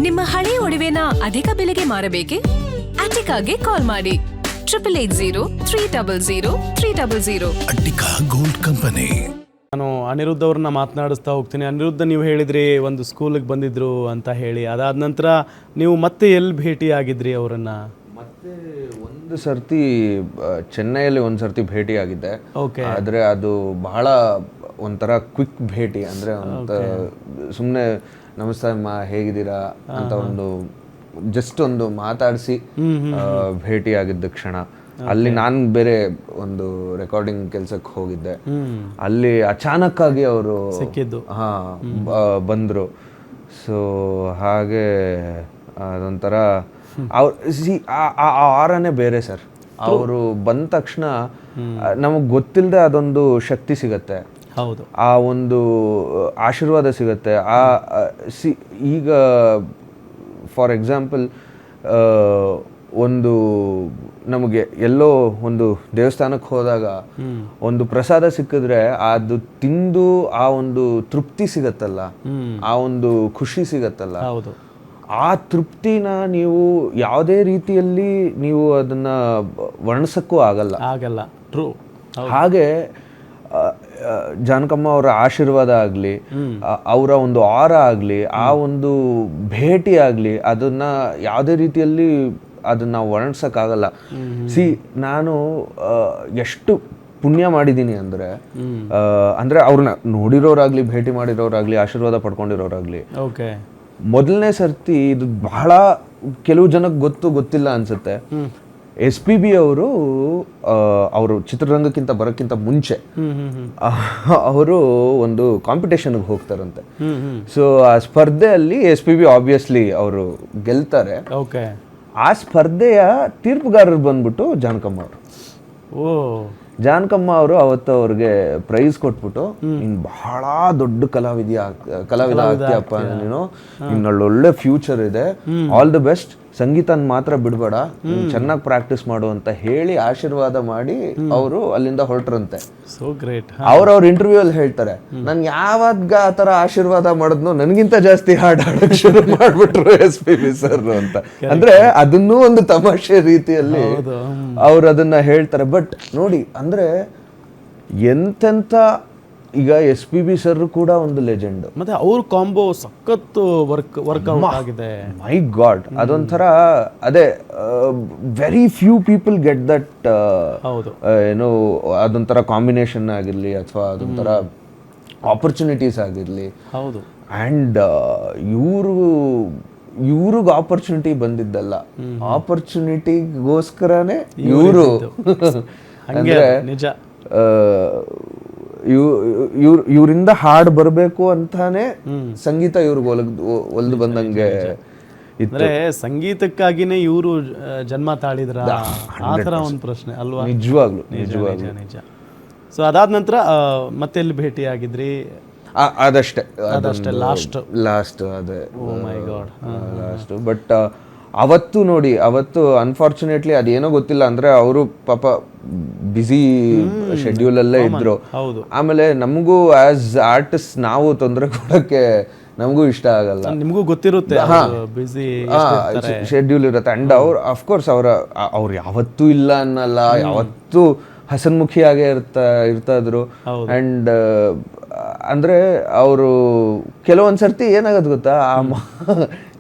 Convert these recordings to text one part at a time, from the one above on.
ನಿಮ್ಮ ಹಳೆಯ ಒಡವೆನ ಅಧಿಕ ಬೆಲೆಗೆ ಮಾರಬೇಕೆ? ಅಟಿಕಾಗೆ ಕಾಲ್ ಮಾಡಿ 8880 ಅಟ್ಟಿಕಾ ಗೋಲ್ಡ್ ಕಂಪನಿ. ನಾನು ಅನಿರುದ್ಧ್ ಅವ್ರನ್ನ ಮಾತನಾಡಿಸ್ತಾ ಹೋಗ್ತೀನಿ. ಅನಿರುದ್ಧ, ನೀವು ಹೇಳಿದ್ರಿ ಒಂದು ಸ್ಕೂಲಿಗೆ ಬಂದಿದ್ರು ಅಂತ ಹೇಳಿ, ಅದಾದ ನಂತರ ನೀವು ಮತ್ತೆ ಎಲ್ಲಿ ಭೇಟಿ ಆಗಿದ್ರಿ ಅವರನ್ನು? ಮತ್ತೆ ಒಂದು ಸರ್ತಿ ಚೆನ್ನೈಯಲ್ಲಿ ಒಂದು ಸರ್ತಿ ಭೇಟಿ ಆಗಿದ್ದೆ. ಆದರೆ ಅದು ಬಹಳ ಒಂಥರ ಕ್ವಿಕ್ ಭೇಟಿ, ಅಂದರೆ ಸುಮ್ಮನೆ ನಮಸ್ತೆ ಅಮ್ಮ ಹೇಗಿದ್ದೀರಾ ಅಂತ ಒಂದು ಜಸ್ಟ್ ಒಂದು ಮಾತಾಡಿಸಿ ಭೇಟಿ ಆಗಿದ್ದ ಕ್ಷಣ. ಅಲ್ಲಿ ನಾನು ಬೇರೆ ಒಂದು ರೆಕಾರ್ಡಿಂಗ್ ಕೆಲ್ಸಕ್ಕೆ ಹೋಗಿದ್ದೆ. ಅಲ್ಲಿ ಅಚಾನಕ್ಕಾಗಿ ಅವರು ಸಿಕ್ಕಿದ್ದು, ಬಂದರು. ಸೊ ಹಾಗೆ ಅದೊಂಥರ ಅವ್ರು ಆರನೇ ಬೇರೆ ಸರ್. ಅವರು ಬಂದ ತಕ್ಷಣ ನಮಗೆ ಗೊತ್ತಿಲ್ಲದೆ ಅದೊಂದು ಶಕ್ತಿ ಸಿಗತ್ತೆ, ಹೌದು, ಆ ಒಂದು ಆಶೀರ್ವಾದ ಸಿಗತ್ತೆ. ಈಗ ಫಾರ್ ಎಕ್ಸಾಂಪಲ್ ಒಂದು ನಮಗೆ ಎಲ್ಲೋ ಒಂದು ದೇವಸ್ಥಾನಕ್ಕೆ ಹೋದಾಗ ಒಂದು ಪ್ರಸಾದ ಸಿಕ್ಕಿದ್ರೆ ಅದು ತಿಂದು ಆ ಒಂದು ತೃಪ್ತಿ ಸಿಗತ್ತಲ್ಲ, ಆ ಒಂದು ಖುಷಿ ಸಿಗತ್ತಲ್ಲ, ಆ ತೃಪ್ತಿನ ನೀವು ಯಾವುದೇ ರೀತಿಯಲ್ಲಿ ನೀವು ಅದನ್ನ ವರ್ಣಿಸಕ್ಕೂ ಆಗಲ್ಲ. ಟ್ರೂ. ಹಾಗೆ ಜಾನಕಮ್ಮ ಅವರ ಆಶೀರ್ವಾದ ಆಗಲಿ, ಅವರ ಒಂದು ಆರ ಆಗಲಿ, ಆ ಒಂದು ಭೇಟಿ ಆಗಲಿ, ಅದನ್ನ ಯಾವುದೇ ರೀತಿಯಲ್ಲಿ ಅದನ್ನ ನಾವು ವರ್ಣಿಸಕ್ಕಾಗಲ್ಲ. ನಾನು ಎಷ್ಟು ಪುಣ್ಯ ಮಾಡಿದ್ದೀನಿ ಅಂದರೆ ಅವ್ರನ್ನ ನೋಡಿರೋರಾಗ್ಲಿ, ಭೇಟಿ ಮಾಡಿರೋರಾಗ್ಲಿ, ಆಶೀರ್ವಾದ ಪಡ್ಕೊಂಡಿರೋರಾಗ್ಲಿ, ಮೊದಲನೇ ಸರ್ತಿ ಇದು ಬಹಳ ಕೆಲವು ಜನಕ್ಕೆ ಗೊತ್ತಿಲ್ಲ ಅನ್ಸುತ್ತೆ. SPB ಅವರು ಚಿತ್ರರಂಗಕ್ಕಿಂತ ಬರೋಕ್ಕಿಂತ ಮುಂಚೆ ಅವರು ಒಂದು ಕಾಂಪಿಟೇಷನ್ಗೆ ಹೋಗ್ತಾರಂತೆ. ಸೊ ಆ ಸ್ಪರ್ಧೆಯಲ್ಲಿ SPB ಆಬ್ವಿಯಸ್ಲಿ ಅವರು ಗೆಲ್ತಾರೆ. ಆ ಸ್ಪರ್ಧೆಯ ತೀರ್ಪುಗಾರರು ಬಂದ್ಬಿಟ್ಟು ಜಾನಕಮ್ಮ ಅವರು. ಜಾನಕಮ್ಮ ಅವರು ಅವತ್ತು ಅವ್ರಿಗೆ ಪ್ರೈಸ್ ಕೊಟ್ಬಿಟ್ಟು, ನೀನು ಬಹಳ ದೊಡ್ಡ ಕಲಾವಿದ ಆಗ್ತೀಯಪ್ಪ, ನೀನು ಇನ್ನೊಳ್ಳೊಳ್ಳೆ ಫ್ಯೂಚರ್ ಇದೆ, ಆಲ್ ದಿ ಬೆಸ್ಟ್, ಸಂಗೀತನ ಮಾತ್ರ ಬಿಡಬೇಡ, ಚೆನ್ನಾಗಿ ಪ್ರಾಕ್ಟೀಸ್ ಮಾಡು ಅಂತ ಹೇಳಿ ಆಶೀರ್ವಾದ ಮಾಡಿ ಅವರು ಅಲ್ಲಿಂದ ಹೊರಟ್ರಂತೆ. So great. ಅವ್ರ ಇಂಟರ್ವ್ಯೂ ಅಲ್ಲಿ ಹೇಳ್ತಾರೆ, ನಾನು ಯಾವಾಗ ಆ ಥರ ಆಶೀರ್ವಾದ ಮಾಡಿದ್ನೋ ನನಗಿಂತ ಜಾಸ್ತಿ ಹಾಡಕ್ಕೆ ಶುರು ಮಾಡ್ಬಿಟ್ರು SPB ಸರ್ ಅಂತ. ಅಂದ್ರೆ ಅದನ್ನೂ ಒಂದು ತಮಾಷೆ ರೀತಿಯಲ್ಲಿ ಅವ್ರು ಅದನ್ನ ಹೇಳ್ತಾರೆ. ಬಟ್ ನೋಡಿ, ಅಂದ್ರೆ ಎಂತೆಂಥ, ಈಗ SPB ಸರ್ ಕೂಡ ಒಂದು ಲೆಜೆಂಡ್, ಮತ್ತೆ ಅವ್ರ ಕಾಂಬೋ ಸಖತ್ ವರ್ಕ್ಔಟ್ ಆಗಿದೆ. ಮೈ ಗಾಡ್, ಅದೊಂಥರ ಅದೇ very few people get that, ಏನೋ ಅದೊಂಥರ ಕಾಂಬಿನೇಷನ್ ಆಗಿರ್ಲಿ ಅಥವಾ ಅದೊಂಥರ ಆಪರ್ಚುನಿಟೀಸ್ ಆಗಿರ್ಲಿ. ಹೌದು. ಆ್ಯಂಡ್ ಇವ್ರಿಗೆ ಆಪರ್ಚುನಿಟಿ ಬಂದಿದ್ದಲ್ಲ, ಆಪರ್ಚುನಿಟಿಗೋಸ್ಕರನೇ ಇವರು ಅಂದ್ರೆ ನಿಜ ಇವರಿಂದ ಹಾಡು ಬರಬೇಕು ಅಂತಾನೆ ಸಂಗೀತ ಇವ್ರಿಗೆ ಒಲ್ದು ಬಂದಂಗೆ ಅಂದ್ರೆ ಸಂಗೀತಕ್ಕಾಗಿನೇ ಇವರು ಜನ್ಮ ತಾಳಿದ್ರ, ಆ ಥರ ಒಂದು ಪ್ರಶ್ನೆ ಅಲ್ವಾ? ನಿಜವಾಗ್ಲು. ಸೊ ಅದಾದ ನಂತರ ಮತ್ತೆ ಎಲ್ಲಿ ಭೇಟಿ ಆಗಿದ್ರಿ? ಅದಷ್ಟೇ ಲಾಸ್ಟ್ ಅದೇ. ಮೈ ಗಾಡ್, ಲಾಸ್ಟ್. ಬಟ್ ಅವತ್ತು ಅನ್ಫಾರ್ಚುನೇಟ್ಲಿ ಅದೇನೋ ಗೊತ್ತಿಲ್ಲ, ಅಂದ್ರೆ ಅವರು ಪಾಪ ಬ್ಯುಸಿ ಶೆಡ್ಯೂಲ್ ಅಲ್ಲೇ ಇದ್ರು. ಆಮೇಲೆ ನಮಗೂ ಆಸ್ ಆರ್ಟಿಸ್ಟ್ ನಾವು ತೊಂದರೆ ಕೊಡೋಕ್ಕೆ ನಮಗೂ ಇಷ್ಟ ಆಗಲ್ಲ, ನಿಮಗೂ ಗೊತ್ತಿರುತ್ತೆ ಶೆಡ್ಯೂಲ್ ಇರುತ್ತೆ. ಅಂಡ್ ಅಫ್ಕೋರ್ಸ್ ಅವ್ರು ಯಾವತ್ತೂ ಇಲ್ಲ ಅನ್ನಲ್ಲ, ಯಾವತ್ತೂ ಹಸನ್ಮುಖಿಯಾಗೇ ಇರ್ತಾ ಇದ್ರು. ಅಂಡ್ ಅಂದ್ರೆ ಅವರು ಕೆಲವೊಂದು ಸರ್ತಿ ಏನಾಗದು ಗೊತ್ತಾ,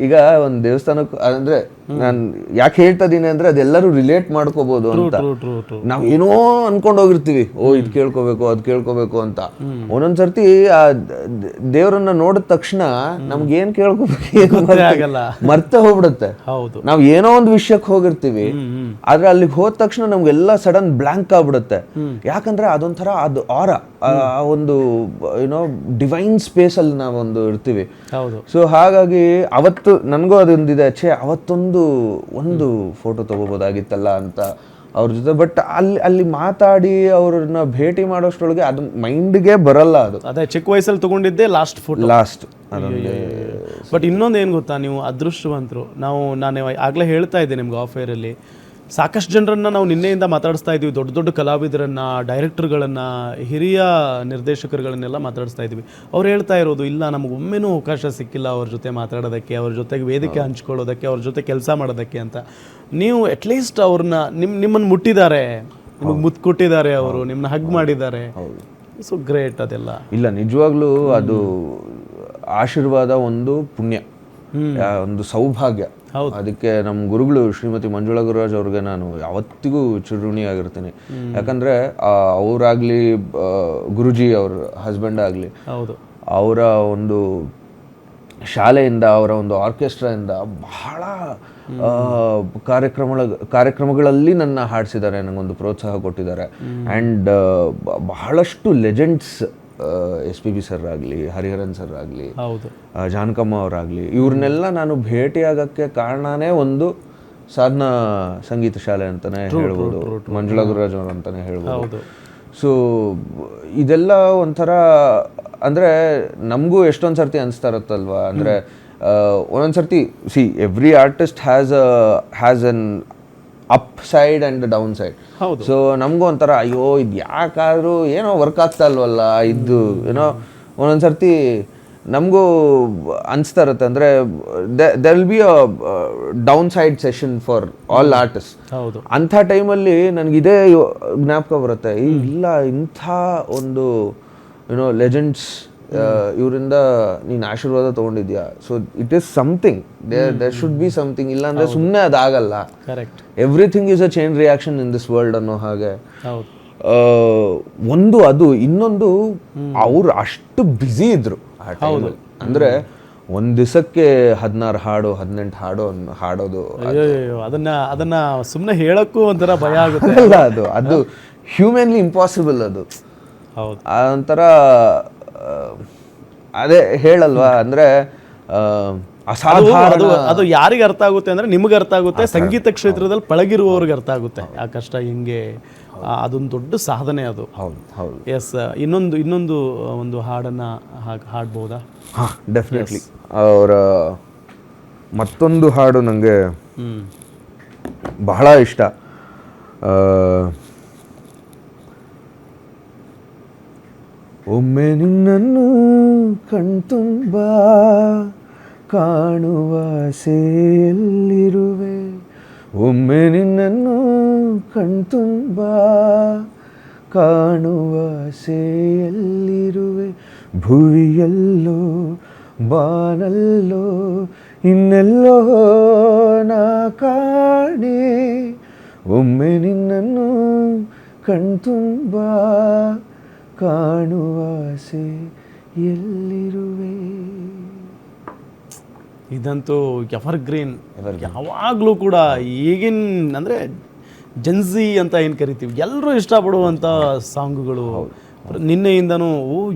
ಈಗ ಒಂದು ದೇವಸ್ಥಾನಕ್ಕೆ, ಅಂದ್ರೆ ನಾನು ಯಾಕೆ ಹೇಳ್ತಾ ಇದೀನಿ ಅಂದ್ರೆ ಅದೆಲ್ಲರೂ ರಿಲೇಟ್ ಮಾಡ್ಕೋಬಹುದು ಅಂತ. ನಾವ್ ಏನೋ ಅನ್ಕೊಂಡ್ ಹೋಗಿರ್ತೀವಿ, ಇದ್ ಕೇಳ್ಕೋಬೇಕು ಅದ್ ಕೇಳ್ಕೋಬೇಕು ಅಂತ. ಒಂದೊಂದ್ಸರ್ತಿ ಆ ದೇವರನ್ನ ನೋಡಿದ ತಕ್ಷಣ ನಮ್ಗೆ ಏನ್ ಕೇಳ್ಕೋಬೇಕು ಮರ್ತೆ ಹೋಗ್ಬಿಡುತ್ತೆ. ನಾವ್ ಏನೋ ಒಂದು ವಿಷಯಕ್ಕೆ ಹೋಗಿರ್ತೀವಿ, ಆದ್ರೆ ಅಲ್ಲಿಗೆ ಹೋದ ತಕ್ಷಣ ನಮ್ಗೆಲ್ಲ ಸಡನ್ ಬ್ಲಾಂಕ್ ಆಗ್ಬಿಡುತ್ತೆ. ಯಾಕಂದ್ರೆ ಅದೊಂಥರ ಅದು ಆರ, ಒಂದು ಏನೋ ಡಿವೈನ್ ಸ್ಪೇಸ್ ಅಲ್ಲಿ ನಾವೊಂದು ಇರ್ತೀವಿ. ಸೊ ಹಾಗಾಗಿ ಅವತ್ತು ನನಗೂ ಅದೊಂದಿದೆ, ಒಂದು ಫೋಟೋ ತಗೋಬೋದಾಗಿತ್ತಲ್ಲ ಅಂತ ಅವ್ರ ಜೊತೆ. ಬಟ್ ಅಲ್ಲಿ ಮಾತಾಡಿ ಅವ್ರನ್ನ ಭೇಟಿ ಮಾಡೋಷ್ಟ್ರೊಳಗೆ ಅದು ಮೈಂಡ್ಗೆ ಬರಲ್ಲ. ಅದು ಅದೇ ಚಿಕ್ಕ ವಯಸ್ಸಲ್ಲಿ ತಗೊಂಡಿದ್ದೆ ಲಾಸ್ಟ್. ಬಟ್ ಇನ್ನೊಂದು ಏನು ಗೊತ್ತಾ, ನೀವು ಅದೃಷ್ಟವಂತರು. ನಾನು ಆಗ್ಲೇ ಹೇಳ್ತಾ ಇದ್ದೆ ನಿಮ್ಗೆ ಆಫೇರಲ್ಲಿ, ಸಾಕಷ್ಟು ಜನರನ್ನ ನಾವು ನಿನ್ನೆಯಿಂದ ಮಾತಾಡಿಸ್ತಾ ಇದ್ದೀವಿ, ದೊಡ್ಡ ದೊಡ್ಡ ಕಲಾವಿದರನ್ನ, ಡೈರೆಕ್ಟರ್ಗಳನ್ನು, ಹಿರಿಯ ನಿರ್ದೇಶಕರುಗಳನ್ನೆಲ್ಲ ಮಾತಾಡಿಸ್ತಾ ಇದ್ದೀವಿ. ಅವ್ರು ಹೇಳ್ತಾ ಇರೋದು, ಇಲ್ಲ ನಮಗೆ ಒಮ್ಮೆನೂ ಅವಕಾಶ ಸಿಕ್ಕಿಲ್ಲ ಅವ್ರ ಜೊತೆ ಮಾತಾಡೋದಕ್ಕೆ, ಅವ್ರ ಜೊತೆಗೆ ವೇದಿಕೆ ಹಂಚ್ಕೊಳ್ಳೋದಕ್ಕೆ, ಅವ್ರ ಜೊತೆ ಕೆಲಸ ಮಾಡೋದಕ್ಕೆ ಅಂತ. ನೀವು ಅಟ್ಲೀಸ್ಟ್ ಅವ್ರನ್ನ ನಿಮ್ಮನ್ನು ಮುಟ್ಟಿದ್ದಾರೆ, ನಿಮಗೆ ಮುತ್ತು ಕೊಟ್ಟಿದ್ದಾರೆ, ಅವರು ನಿಮ್ಮನ್ನ ಹಗ್ ಮಾಡಿದ್ದಾರೆ. ಸೊ ಗ್ರೇಟ್ ಅದೆಲ್ಲ. ಇಲ್ಲ, ನಿಜವಾಗ್ಲೂ ಅದು ಆಶೀರ್ವಾದ, ಒಂದು ಪುಣ್ಯ, ಒಂದು ಸೌಭಾಗ್ಯ. ಅದಕ್ಕೆ ನಮ್ಮ ಗುರುಗಳು ಶ್ರೀಮತಿ ಮಂಜುಳಾ ಗುರುರಾಜ್ ಅವ್ರಿಗೆ ನಾನು ಯಾವತ್ತಿಗೂ ಚಿರಋಣಿಯಾಗಿರ್ತೀನಿ. ಯಾಕಂದ್ರೆ ಅವರಾಗ್ಲಿ, ಗುರುಜಿ ಅವ್ರ ಹಸ್ಬೆಂಡ್ ಆಗಲಿ, ಅವರ ಒಂದು ಶಾಲೆಯಿಂದ, ಅವರ ಒಂದು ಆರ್ಕೆಸ್ಟ್ರಾಯಿಂದ ಬಹಳ ಕಾರ್ಯಕ್ರಮಗಳಲ್ಲಿ ನನ್ನ ಹಾಡಿಸಿದ್ದಾರೆ, ನನಗೊಂದು ಪ್ರೋತ್ಸಾಹ ಕೊಟ್ಟಿದ್ದಾರೆ. ಆ್ಯಂಡ್ ಬಹಳಷ್ಟು ಲೆಜೆಂಡ್ಸ್, SPB ಸರ್ ಆಗಲಿ, ಹರಿಹರನ್ ಸರ್ ಆಗಲಿ, ಜಾನಕಮ್ಮ ಅವರಾಗಲಿ, ಇವ್ರನ್ನೆಲ್ಲ ನಾನು ಭೇಟಿಯಾಗಕ್ಕೆ ಕಾರಣನೇ ಒಂದು ಸಾಧನಾ ಸಂಗೀತ ಶಾಲೆ ಅಂತಲೇ ಹೇಳ್ಬೋದು, ಮಂಜುಳಾ ಗುರುರಾಜ್ ಅವರು ಅಂತಲೇ ಹೇಳ್ಬೋದು. ಸೊ ಇದೆಲ್ಲ ಒಂಥರ, ಅಂದರೆ ನಮಗೂ ಎಷ್ಟೊಂದು ಸರ್ತಿ ಅನಿಸ್ತಾ ಇರುತ್ತಲ್ವ, ಅಂದರೆ ಒಂದೊಂದು ಸರ್ತಿ every artist has an up side and down side. So ನಮಗೂ ಒಂಥರ ಅಯ್ಯೋ ಇದು ಯಾಕಾದ್ರೂ ಏನೋ ವರ್ಕ್ ಆಗ್ತಾ ಇಲ್ವಲ್ಲ ಇದು, ಏನೋ ಒಂದೊಂದು ಸರ್ತಿ ನಮಗೂ ಅನಿಸ್ತಾ ಇರುತ್ತೆ. ಅಂದರೆ there will be a down side session for all artist. ಅಂಥ ಟೈಮಲ್ಲಿ ನನಗಿದೇ ಜ್ಞಾಪಕ ಬರುತ್ತೆ, ಇಲ್ಲ ಇಂಥ ಒಂದು ಲೆಜೆಂಡ್ಸ್ ಇವರಿಂದ ನೀನು ಆಶೀರ್ವಾದ ತೊಗೊಂಡಿದ್ಯಾ. So it is something, there should be something. ಇಲ್ಲಾಂದರೆ ಸುಮ್ಮನೆ ಅದಾಗಲ್ಲ. Everything is a chain reaction in this world ಅನ್ನೋ ಹಾಗೆ. ಒಂದು ಅದು, ಇನ್ನೊಂದು ಅವ್ರು ಅಷ್ಟು ಬ್ಯುಸಿ ಇದ್ರು ಆ ಟೈಮಲ್ಲಿ. ಅಂದರೆ ಒಂದು ದಿವಸಕ್ಕೆ 16 ಹಾಡು 18 ಹಾಡು ಹಾಡೋದು, ಅದನ್ನ ಸುಮ್ಮನೆ ಹೇಳಕ್ಕೂ ಒಂಥರ ಭಯ ಆಗುತ್ತೆ. ಅಲ್ಲ, ಅದು ಹ್ಯೂಮನ್ಲಿ ಇಂಪಾಸಿಬಲ್. ಅದು ಒಂಥರ ಅದೇ ಹೇಳಲ್ವಾ, ಅಂದ್ರೆ ಅಸಾಧಾರಣ. ಅದು ಯಾರಿಗೆ ಅರ್ಥ ಆಗುತ್ತೆ ಅಂದ್ರೆ ನಿಮ್ಗೆ ಅರ್ಥ ಆಗುತ್ತೆ, ಸಂಗೀತ ಕ್ಷೇತ್ರದಲ್ಲಿ ಪಳಗಿರುವವ್ರಿಗೆ ಅರ್ಥ ಆಗುತ್ತೆ ಆ ಕಷ್ಟ ಹಿಂಗೆ. ಅದೊಂದು ದೊಡ್ಡ ಸಾಧನೆ ಅದು. ಹೌದು. ಎಸ್, ಇನ್ನೊಂದು ಒಂದು ಹಾಡನ್ನ ಹಾಡ್ಬೋದಾ? ಡೆಫಿನೆಟ್ಲಿ. ಅವರ ಮತ್ತೊಂದು ಹಾಡು ನನಗೆ ಬಹಳ ಇಷ್ಟ. ಒಮ್ಮೆ ನಿನ್ನನ್ನು ಕಣ್ತುಂಬ ಕಾಣುವ ಆಸೆಯಲ್ಲಿರುವೆ, ಒಮ್ಮೆ ನಿನ್ನನ್ನು ಕಣ್ತುಂಬ ಕಾಣುವ ಆಸೆಯಲ್ಲಿರುವೆ, ಭುವಿಯಲ್ಲೋ ಬಾನಲ್ಲೋ ಇನ್ನೆಲ್ಲೋ ನಾ ಕಾಣೆ, ಒಮ್ಮೆ ನಿನ್ನನ್ನು ಕಣ್ತುಂಬ ಕಾಣುವ ಆಸೆ ಎಲ್ಲಿರುವೆ. ಇದಂತೂ ಎವರ್ ಗ್ರೀನ್. ಯಾವಾಗಲೂ ಕೂಡ ಈಗಿನ ಅಂದರೆ ಜೆನ್ಸಿ ಅಂತ ಏನು ಕರಿತೀವಿ, ಎಲ್ಲರೂ ಇಷ್ಟಪಡುವಂಥ ಸಾಂಗುಗಳು. ನಿನ್ನೆಯಿಂದನೂ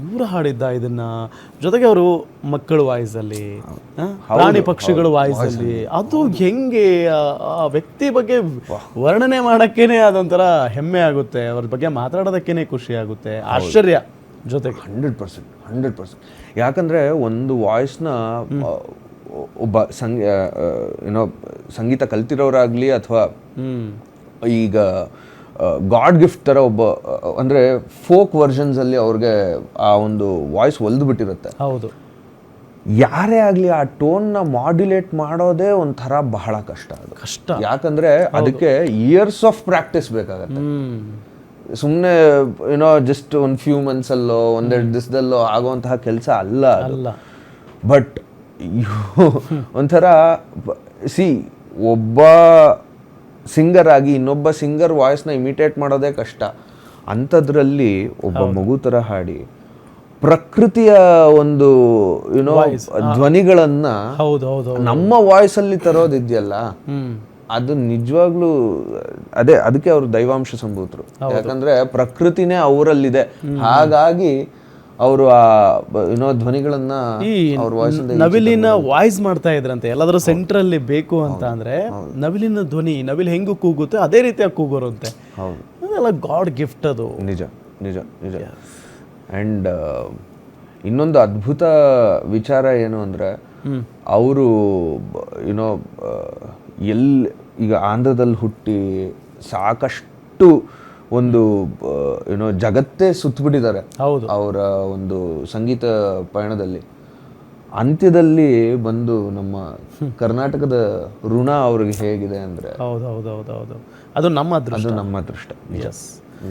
ಇವರು ಹಾಡಿದ್ದ ಇದನ್ನ, ಜೊತೆಗೆ ಅವರು ಮಕ್ಕಳ ವಾಯ್ಸಲ್ಲಿ, ಪ್ರಾಣಿ ಪಕ್ಷಿಗಳ ವಾಯ್ಸಲ್ಲಿ, ಅದು ಹೆಂಗೆ ಆ ವ್ಯಕ್ತಿ ಬಗ್ಗೆ ವರ್ಣನೆ ಮಾಡೋಕ್ಕೇನೆ ಅದೊಂಥರ ಹೆಮ್ಮೆ ಆಗುತ್ತೆ, ಅವ್ರ ಬಗ್ಗೆ ಮಾತಾಡೋದಕ್ಕೇನೆ ಖುಷಿ ಆಗುತ್ತೆ, ಆಶ್ಚರ್ಯ ಜೊತೆಗೆ. 100%. ಯಾಕಂದರೆ ಒಂದು ವಾಯ್ಸ್ನ ಒಬ್ಬ ಸಂಗೀತ ಕಲ್ತಿರೋರಾಗಲಿ ಅಥವಾ ಈಗ ಗಾಡ್ ಗಿಫ್ಟ್ ಥರ ಒಬ್ಬ, ಅಂದರೆ ಫೋಕ್ ವರ್ಷನ್ಸಲ್ಲಿ ಅವ್ರಿಗೆ ಆ ಒಂದು ವಾಯ್ಸ್ ಒಲ್ದು ಬಿಟ್ಟಿರುತ್ತೆ. ಹೌದು. ಯಾರೇ ಆಗಲಿ ಆ ಟೋನ್ನ ಮಾಡ್ಯುಲೇಟ್ ಮಾಡೋದೇ ಒಂಥರ ಬಹಳ ಕಷ್ಟ. ಯಾಕಂದರೆ ಅದಕ್ಕೆ ಇಯರ್ಸ್ ಆಫ್ ಪ್ರಾಕ್ಟೀಸ್ ಬೇಕಾಗತ್ತೆ. ಸುಮ್ಮನೆ ಜಸ್ಟ್ ಒಂದು ಫ್ಯೂ ಮಂತ್ಸಲ್ಲೋ ಒಂದೆರಡು ದಿವಸದಲ್ಲೋ ಆಗುವಂತಹ ಕೆಲಸ ಅಲ್ಲ. ಬಟ್ ಒಂಥರ ಒಬ್ಬ ಸಿಂಗರ್ ಆಗಿ ಇನ್ನೊಬ್ಬ ಸಿಂಗರ್ ವಾಯ್ಸ್ನ ಇಮಿಟೇಟ್ ಮಾಡೋದೇ ಕಷ್ಟ. ಅಂಥದ್ರಲ್ಲಿ ಒಬ್ಬ ಮಗು ಥರ ಹಾಡಿ ಪ್ರಕೃತಿಯ ಒಂದು ಧ್ವನಿಗಳನ್ನ ನಮ್ಮ ವಾಯ್ಸಲ್ಲಿ ತರೋದಿದೆಯಲ್ಲ, ಅದು ನಿಜವಾಗ್ಲೂ ಅದಕ್ಕೆ ಅವರು ದೈವಾಂಶ ಸಂಭೂತರು. ಯಾಕಂದ್ರೆ ಪ್ರಕೃತಿನೇ ಅವರಲ್ಲಿದೆ. ಹಾಗಾಗಿ ಅವರು ಆ ಧ್ವನಿಗಳನ್ನ ನವಿಲಿನ ವಾಯ್ಸ್ ಮಾಡ್ತಾ ಇದ್ರಂತೆ ಎಲ್ಲಾದ್ರೂ ಸೆಂಟ್ರಲ್ಲಿ ಬೇಕು ಅಂತ ಅಂದ್ರೆ, ನವಿಲಿನ ಧ್ವನಿ, ನವಿಲು ಹೆಂಗು ಕೂಗುತ್ತೆ ಅದೇ ರೀತಿಯಾಗಿ ಕೂಗೋರಂತೆ. ಅದೆಲ್ಲ ಗಾಡ್ ಗಿಫ್ಟ್. ಅದು ನಿಜ. ಆ್ಯಂಡ್ ಇನ್ನೊಂದು ಅದ್ಭುತ ವಿಚಾರ ಏನು ಅಂದರೆ, ಅವರು ಈಗ ಆಂಧ್ರದಲ್ಲಿ ಹುಟ್ಟಿ ಸಾಕಷ್ಟು ಒಂದು ಏನೋ ಜಗತ್ತೇ ಸುತ್ತಬಿಟ್ಟಿದ್ದಾರೆ ಹೌದು. ಅವರ ಒಂದು ಸಂಗೀತ ಪಯಣದಲ್ಲಿ. ಅಂತ್ಯದಲ್ಲಿ ಬಂದು ನಮ್ಮ ಕರ್ನಾಟಕದ ಋಣ ಅವ್ರಿಗೆ ಹೇಗಿದೆ ಅಂದರೆ ಹೌದು ಹೌದು ಹೌದು ಹೌದು ಅದು ನಮ್ಮ ಅದೃಷ್ಟ. ಅದು ನಮ್ಮ ಅದೃಷ್ಟ. ಎಸ್